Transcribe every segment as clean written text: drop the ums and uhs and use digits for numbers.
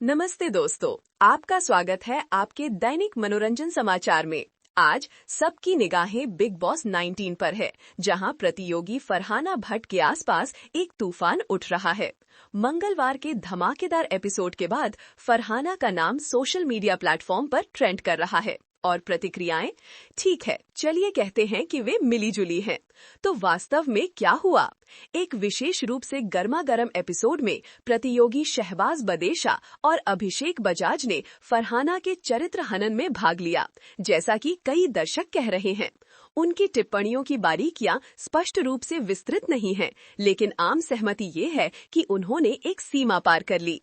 नमस्ते दोस्तों, आपका स्वागत है आपके दैनिक मनोरंजन समाचार में। आज सबकी निगाहें बिग बॉस 19 पर है, जहां प्रतियोगी फरहाना भट्ट के आसपास एक तूफान उठ रहा है। मंगलवार के धमाकेदार एपिसोड के बाद फरहाना का नाम सोशल मीडिया प्लेटफॉर्म पर ट्रेंड कर रहा है और प्रतिक्रियाएं, ठीक है, चलिए कहते हैं कि वे मिली जुली हैं। तो वास्तव में क्या हुआ? एक विशेष रूप से गर्मा गर्म एपिसोड में प्रतियोगी शहबाज बदेशा और अभिषेक बजाज ने फरहाना के चरित्र हनन में भाग लिया, जैसा कि कई दर्शक कह रहे हैं। उनकी टिप्पणियों की बारीकियां स्पष्ट रूप से विस्तृत नहीं हैं, लेकिन आम सहमति ये है कि उन्होंने एक सीमा पार कर ली।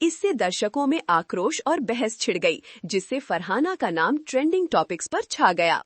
इससे दर्शकों में आक्रोश और बहस छिड़ गई, जिससे फरहाना का नाम ट्रेंडिंग टॉपिक्स पर छा गया।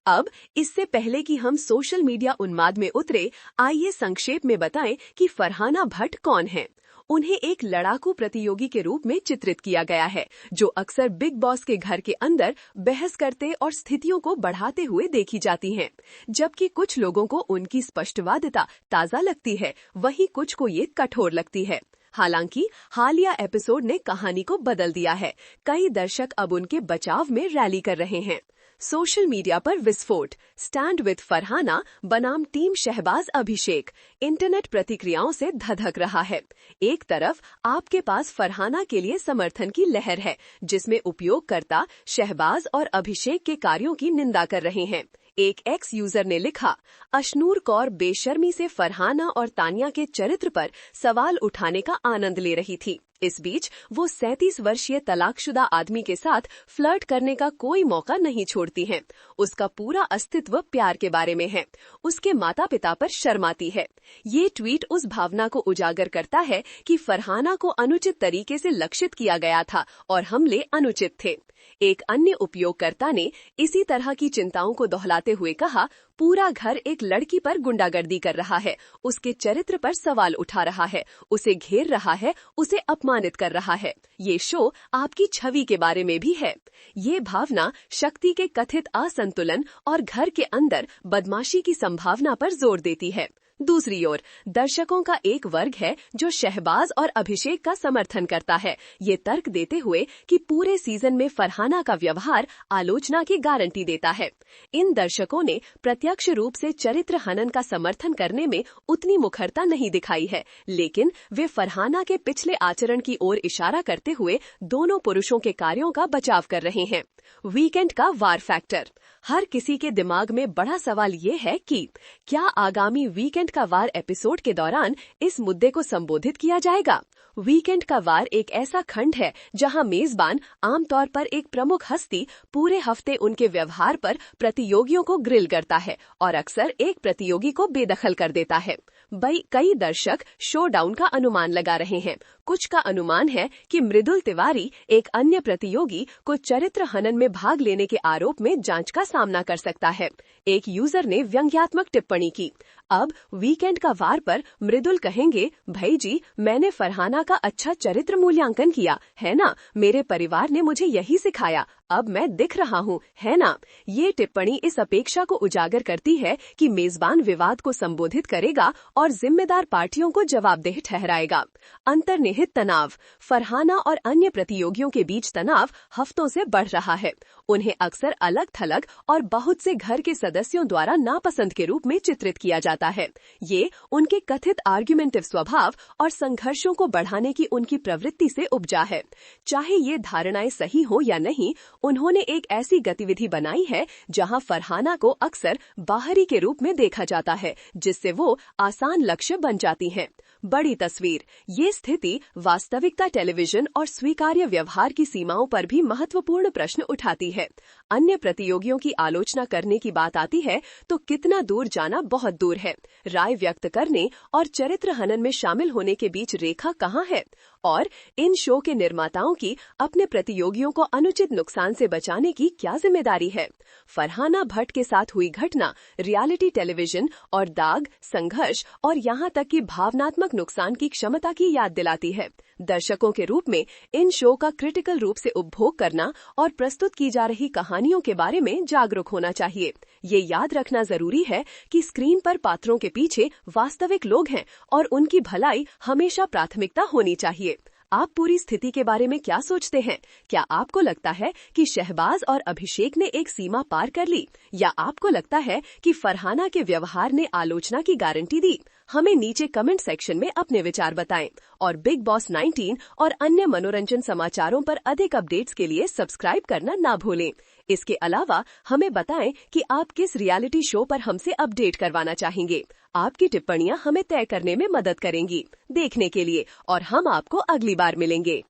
अब इससे पहले कि हम सोशल मीडिया उन्माद में उतरे, आइए संक्षेप में बताएं कि फरहाना भट्ट कौन है। उन्हें एक लड़ाकू प्रतियोगी के रूप में चित्रित किया गया है, जो अक्सर बिग बॉस के घर के अंदर बहस करते और स्थितियों को बढ़ाते हुए देखी जाती हैं। जबकि कुछ लोगों को उनकी स्पष्टवादिता ताज़ा लगती है, वहीं कुछ को ये कठोर लगती है। हालांकि हालिया एपिसोड ने कहानी को बदल दिया है। कई दर्शक अब उनके बचाव में रैली कर रहे हैं। सोशल मीडिया पर विस्फोट, स्टैंड विद फरहाना बनाम टीम शहबाज अभिषेक, इंटरनेट प्रतिक्रियाओं से धधक रहा है। एक तरफ आपके पास फरहाना के लिए समर्थन की लहर है, जिसमें उपयोगकर्ता शहबाज और अभिषेक के कार्यों की निंदा कर रहे हैं। एक एक्स यूजर ने लिखा, अशनूर कौर बेशर्मी से फरहाना और तानिया के चरित्र पर सवाल उठाने का आनंद ले रही थी। इस बीच वो 37 वर्षीय तलाकशुदा आदमी के साथ फ्लर्ट करने का कोई मौका नहीं छोड़ती हैं। उसका पूरा अस्तित्व प्यार के बारे में है। उसके माता पिता पर शर्माती है। ये ट्वीट उस भावना को उजागर करता है कि फरहाना को अनुचित तरीके से लक्षित किया गया था और हमले अनुचित थे। एक अन्य उपयोगकर्ता ने इसी तरह की चिंताओं को दोहराते हुए कहा, पूरा घर एक लड़की पर गुंडागर्दी कर रहा है, उसके चरित्र पर सवाल उठा रहा है, उसे घेर रहा है, उसे अपमानित कर रहा है। ये शो आपकी छवि के बारे में भी है। ये भावना शक्ति के कथित असंतुलन और घर के अंदर बदमाशी की संभावना पर जोर देती है। दूसरी ओर दर्शकों का एक वर्ग है जो शहबाज और अभिषेक का समर्थन करता है, ये तर्क देते हुए कि पूरे सीजन में फरहाना का व्यवहार आलोचना की गारंटी देता है। इन दर्शकों ने प्रत्यक्ष रूप से चरित्र हनन का समर्थन करने में उतनी मुखरता नहीं दिखाई है, लेकिन वे फरहाना के पिछले आचरण की ओर इशारा करते हुए दोनों पुरुषों के कार्यों का बचाव कर रहे हैं। वीकेंड का वार फैक्टर। हर किसी के दिमाग में बड़ा सवाल ये है कि क्या आगामी वीकेंड का वार एपिसोड के दौरान इस मुद्दे को संबोधित किया जाएगा। वीकेंड का वार एक ऐसा खंड है जहां मेजबान आमतौर पर एक प्रमुख हस्ती पूरे हफ्ते उनके व्यवहार पर प्रतियोगियों को ग्रिल करता है और अक्सर एक प्रतियोगी को बेदखल कर देता है। कई दर्शक शो डाउन का अनुमान लगा रहे हैं। कुछ का अनुमान है कि मृदुल तिवारी, एक अन्य प्रतियोगी, को चरित्र हनन में भाग लेने के आरोप में जांच का सामना कर सकता है। एक यूजर ने व्यंग्यात्मक टिप्पणी की, अब वीकेंड का वार पर मृदुल कहेंगे, भाई जी, मैंने फरहाना का अच्छा चरित्र मूल्यांकन किया है ना, मेरे परिवार ने मुझे यही सिखाया, अब मैं दिख रहा हूँ, है ना। ये टिप्पणी इस अपेक्षा को उजागर करती है कि मेजबान विवाद को संबोधित करेगा और जिम्मेदार पार्टियों को जवाबदेह ठहराएगा। अंतर्निहित तनाव। फरहाना और अन्य प्रतियोगियों के बीच तनाव हफ्तों से बढ़ रहा है। उन्हें अक्सर अलग थलग और बहुत से घर के सदस्यों द्वारा नापसंद के रूप में चित्रित किया जाता है। ये उनके कथित आर्ग्यूमेंटिव स्वभाव और संघर्षों को बढ़ाने की उनकी प्रवृत्ति से उपजा है। चाहे ये धारणाएं सही हो या नहीं, उन्होंने एक ऐसी गतिविधि बनाई है जहां फरहाना को अक्सर बाहरी के रूप में देखा जाता है, जिससे वो आसान लक्ष्य बन जाती हैं। बड़ी तस्वीर। ये स्थिति वास्तविकता, टेलीविजन और स्वीकार्य व्यवहार की सीमाओं पर भी महत्वपूर्ण प्रश्न उठाती है। अन्य प्रतियोगियों की आलोचना करने की बात आती है तो कितना दूर जाना बहुत दूर है। राय व्यक्त करने और चरित्र हनन में शामिल होने के बीच रेखा कहाँ है? और इन शो के निर्माताओं की अपने प्रतियोगियों को अनुचित नुकसान से बचाने की क्या जिम्मेदारी है? फरहाना भट्ट के साथ हुई घटना रियलिटी टेलीविजन और दाग, संघर्ष और यहाँ तक कि भावनात्मक नुकसान की क्षमता की याद दिलाती है। दर्शकों के रूप में इन शो का क्रिटिकल रूप से उपभोग करना और प्रस्तुत की जा रही कहानियों के बारे में जागरूक होना चाहिए। ये याद रखना जरूरी है कि स्क्रीन पर पात्रों के पीछे वास्तविक लोग हैं और उनकी भलाई हमेशा प्राथमिकता होनी चाहिए। आप पूरी स्थिति के बारे में क्या सोचते हैं? क्या आपको लगता है कि शहबाज और अभिषेक ने एक सीमा पार कर ली, या आपको लगता है कि फरहाना के व्यवहार ने आलोचना की गारंटी दी? हमें नीचे कमेंट सेक्शन में अपने विचार बताएं और बिग बॉस 19 और अन्य मनोरंजन समाचारों पर अधिक अपडेट्स के लिए सब्सक्राइब करना ना भूलें। इसके अलावा हमें बताएं कि आप किस रियलिटी शो पर हमसे अपडेट करवाना चाहेंगे। आपकी टिप्पणियां हमें तय करने में मदद करेंगी। देखने के लिए और हम आपको अगली बार मिलेंगे।